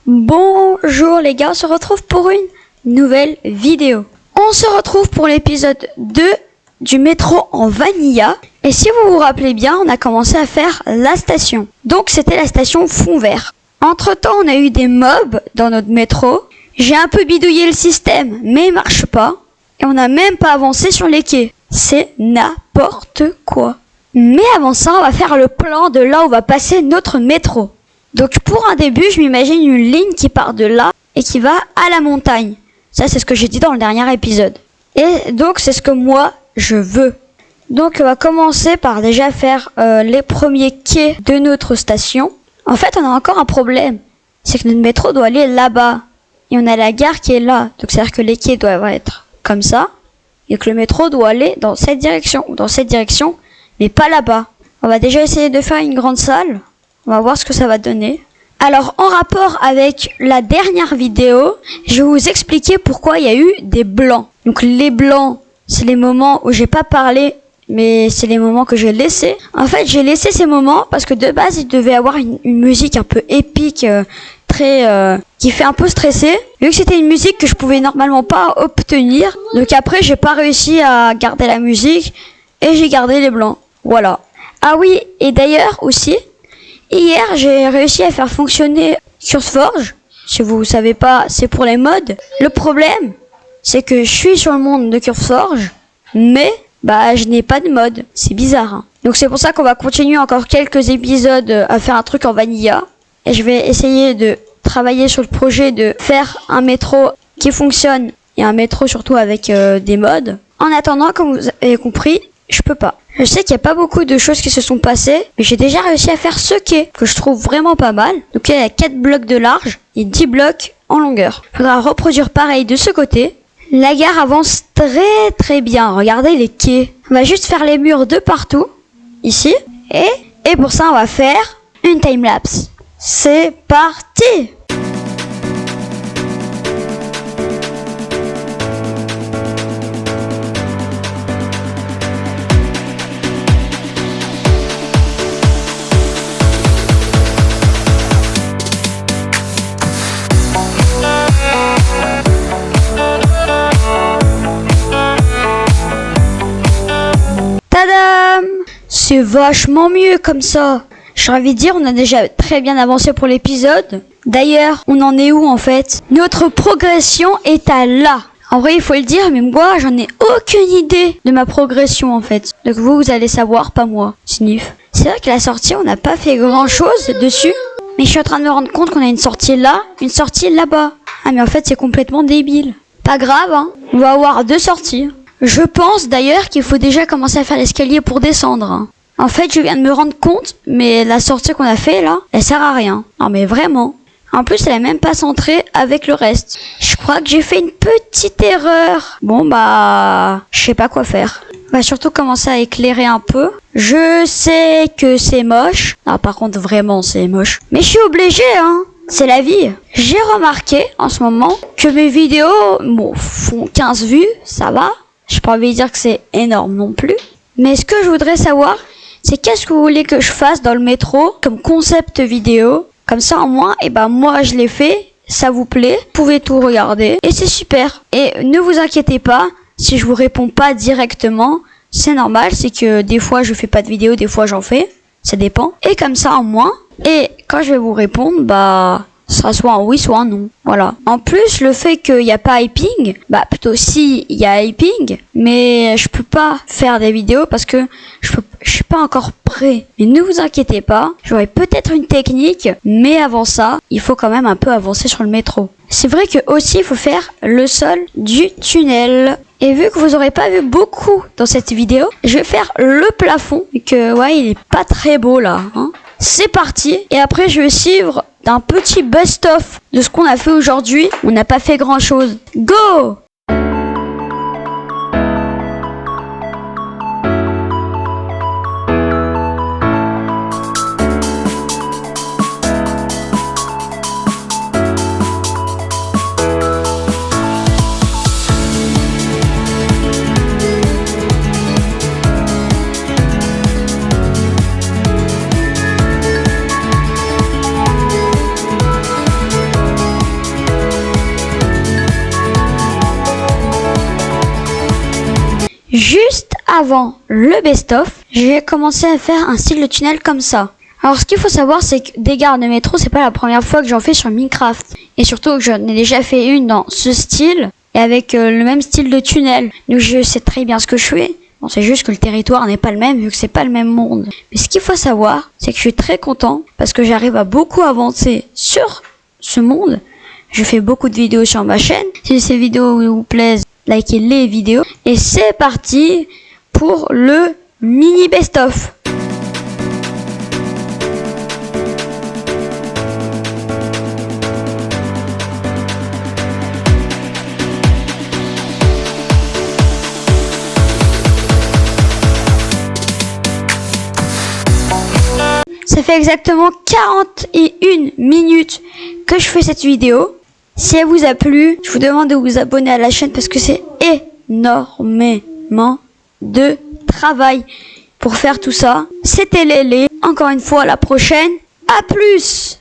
Bonjour les gars, on se retrouve pour une nouvelle vidéo. On se retrouve pour l'épisode 2 du métro en Vanilla. Et si vous vous rappelez bien, on a commencé à faire la station. Donc c'était la station fond vert. Entre temps, on a eu des mobs dans notre métro. J'ai un peu bidouillé le système, mais il marche pas. Et on n'a même pas avancé sur les quais. C'est n'importe quoi. Mais avant ça, on va faire le plan de là où va passer notre métro. Donc pour un début, je m'imagine une ligne qui part de là et qui va à la montagne. Ça, c'est ce que j'ai dit dans le dernier épisode. Et donc, c'est ce que moi, je veux. Donc, on va commencer par déjà faire les premiers quais de notre station. En fait, on a encore un problème. C'est que notre métro doit aller là-bas. Et on a la gare qui est là. Donc, c'est-à-dire que les quais doivent être comme ça. Et que le métro doit aller dans cette direction. Ou dans cette direction, mais pas là-bas. On va déjà essayer de faire une grande salle. On va voir ce que ça va donner. Alors, en rapport avec la dernière vidéo, je vais vous expliquer pourquoi il y a eu des blancs. Donc, les blancs, c'est les moments où j'ai pas parlé, mais c'est les moments que j'ai laissés. En fait, j'ai laissé ces moments parce que de base, il devait avoir une musique un peu épique, qui fait un peu stresser. Vu que c'était une musique que je pouvais normalement pas obtenir. Donc après, j'ai pas réussi à garder la musique et j'ai gardé les blancs. Voilà. Ah oui, et d'ailleurs aussi, hier, j'ai réussi à faire fonctionner CurseForge. Si vous savez pas, c'est pour les mods. Le problème, c'est que je suis sur le monde de CurseForge, mais je n'ai pas de mod. C'est bizarre. Hein. Donc c'est pour ça qu'on va continuer encore quelques épisodes à faire un truc en vanilla. Et je vais essayer de travailler sur le projet de faire un métro qui fonctionne et un métro surtout avec des mods. En attendant, comme vous avez compris, je peux pas. Je sais qu'il n'y a pas beaucoup de choses qui se sont passées, mais j'ai déjà réussi à faire ce quai, que je trouve vraiment pas mal. Donc il y a 4 blocs de large et 10 blocs en longueur. Il faudra reproduire pareil de ce côté. La gare avance très bien. Regardez les quais. On va juste faire les murs de partout, ici. Et pour ça, on va faire une timelapse. C'est parti! Tadam! C'est vachement mieux comme ça. J'ai envie de dire, on a déjà très bien avancé pour l'épisode. D'ailleurs, on en est où en fait? Notre progression est à là. En vrai, il faut le dire, mais moi, j'en ai aucune idée de ma progression en fait. Donc vous allez savoir, pas moi. Sniff. C'est vrai que la sortie, on n'a pas fait grand chose dessus. Mais je suis en train de me rendre compte qu'on a une sortie là, une sortie là-bas. Ah mais en fait, c'est complètement débile. Pas grave, hein. On va avoir 2 sorties. Je pense d'ailleurs qu'il faut déjà commencer à faire l'escalier pour descendre. Hein. En fait, je viens de me rendre compte, mais la sortie qu'on a fait là, elle sert à rien. Non mais vraiment. En plus, elle est même pas centrée avec le reste. Je crois que j'ai fait une petite erreur. Bon je sais pas quoi faire. On va surtout commencer à éclairer un peu. Je sais que c'est moche. Ah, par contre, vraiment, c'est moche. Mais je suis obligée, hein. C'est la vie. J'ai remarqué en ce moment que mes vidéos, font 15 vues, ça va. J'ai pas envie de dire que c'est énorme non plus. Mais ce que je voudrais savoir, c'est qu'est-ce que vous voulez que je fasse dans le métro comme concept vidéo. Comme ça, au moins, moi, je l'ai fait. Ça vous plaît. Vous pouvez tout regarder. Et c'est super. Et ne vous inquiétez pas. Si je vous réponds pas directement, c'est normal. C'est que des fois, je fais pas de vidéo. Des fois, j'en fais. Ça dépend. Et comme ça, au moins. Et quand je vais vous répondre, ce sera soit un oui, soit un non. Voilà. En plus, le fait qu'il n'y a pas hyping, plutôt si il y a hyping, mais je peux pas faire des vidéos parce que je suis pas encore prêt. Mais ne vous inquiétez pas, j'aurai peut-être une technique, mais avant ça, il faut quand même un peu avancer sur le métro. C'est vrai que aussi, il faut faire le sol du tunnel. Et vu que vous aurez pas vu beaucoup dans cette vidéo, je vais faire le plafond, et que, il est pas très beau là, hein. C'est parti. Et après, je vais suivre d'un petit best-of de ce qu'on a fait aujourd'hui. On n'a pas fait grand-chose. Go! avant le best-of, j'ai commencé à faire un style de tunnel comme ça. Alors ce qu'il faut savoir, c'est que des gares de métro, c'est pas la première fois que j'en fais sur Minecraft. Et surtout que j'en ai déjà fait une dans ce style, et avec le même style de tunnel. Donc je sais très bien ce que je fais. Bon, c'est juste que le territoire n'est pas le même, vu que c'est pas le même monde. Mais ce qu'il faut savoir, c'est que je suis très content, parce que j'arrive à beaucoup avancer sur ce monde. Je fais beaucoup de vidéos sur ma chaîne. Si ces vidéos vous plaisent, likez les vidéos. Et c'est parti pour le mini best-of. Ça fait exactement 41 minutes que je fais cette vidéo. Si elle vous a plu, je vous demande de vous abonner à la chaîne parce que c'est énormément de travail pour faire tout ça. C'était Lélé. Encore une fois, à la prochaine. À plus!